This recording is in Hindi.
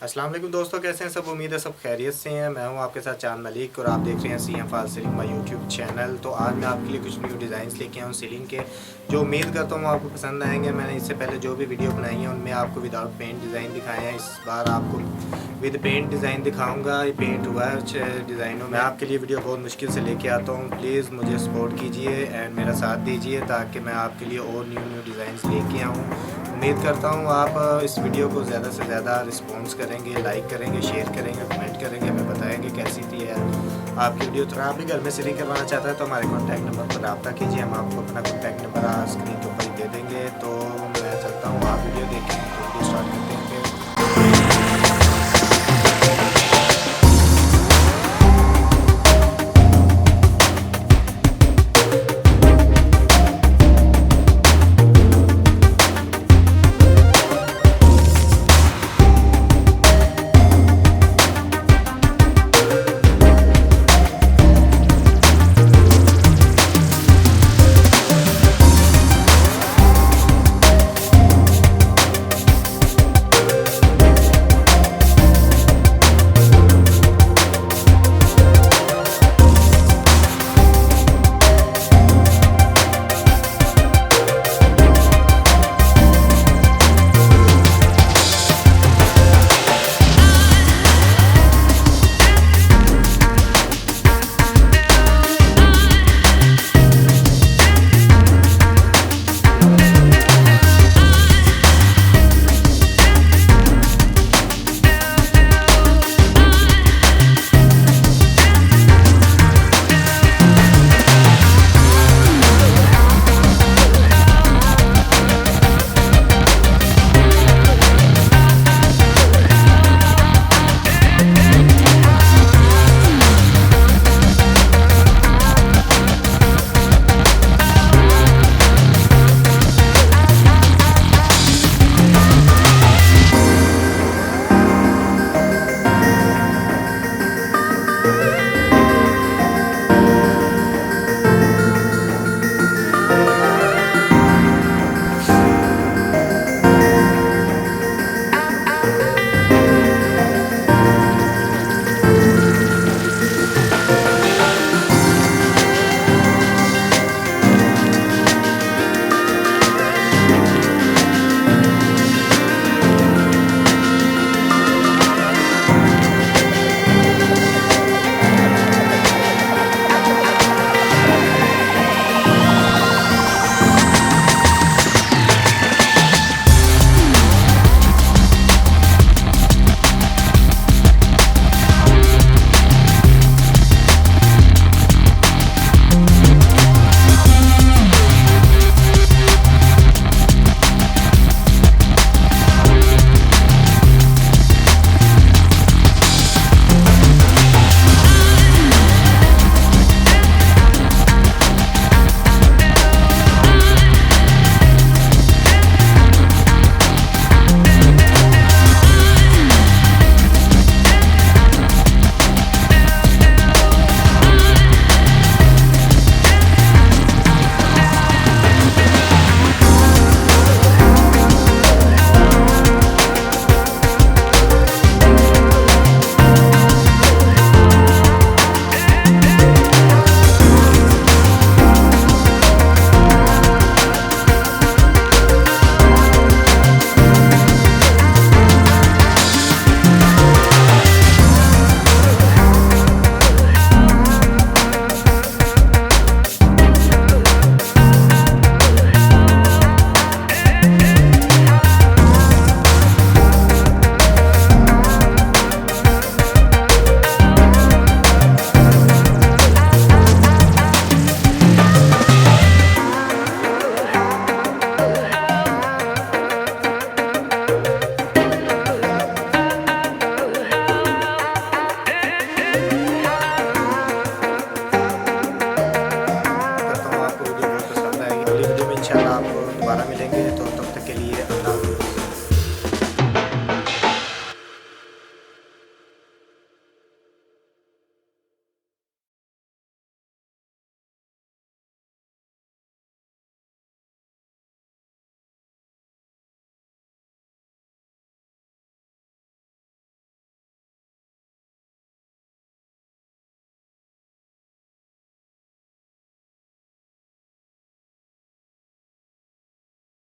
अस्सलाम वालेकुम दोस्तों, कैसे हैं सब। उम्मीद है सब खैरियत से हैं। मैं हूं आपके साथ चांद मलिक और आप देख रहे हैं CM false ceiling my YouTube channel. तो आज मैं आपके लिए कुछ न्यू डिज़ाइंस लेके आया हूं सीलिंग के, जो उम्मीद करता हूं आपको पसंद आएंगे। मैंने इससे पहले जो भी वीडियो बनाई है उनमें आपको विदाउट पेंट डिज़ाइन दिखाए हैं। इस बार आपको विद पेंट डिज़ाइन दिखाऊंगा। ये पेंट हुआ है अच्छे डिज़ाइनों में। आपके लिए वीडियो बहुत मुश्किल से लेके आता हूँ। प्लीज़ मुझे सपोर्ट कीजिए एंड मेरा साथ दीजिए ताकि मैं आपके लिए और न्यू न्यू डिज़ाइंस लेके आऊँ। उम्मीद करता हूँ आप इस वीडियो को ज़्यादा से ज़्यादा रिस्पॉन्स करेंगे, लाइक करेंगे, शेयर करेंगे, कमेंट करेंगे, हमें बताएंगे कैसी थी है आपकी वीडियो। तो आप भी घर में सीलिंग करवाना चाहते हैं तो हमारे कॉन्टैक्ट नंबर पर रब्ता कीजिए। हम आपको अपना कॉन्टैक्ट नंबर स्क्रीन के ऊपर ही दे देंगे। तो मैं चलता हूँ, आप वीडियो देखें। तो वीडियो स्टार्ट करते हैं।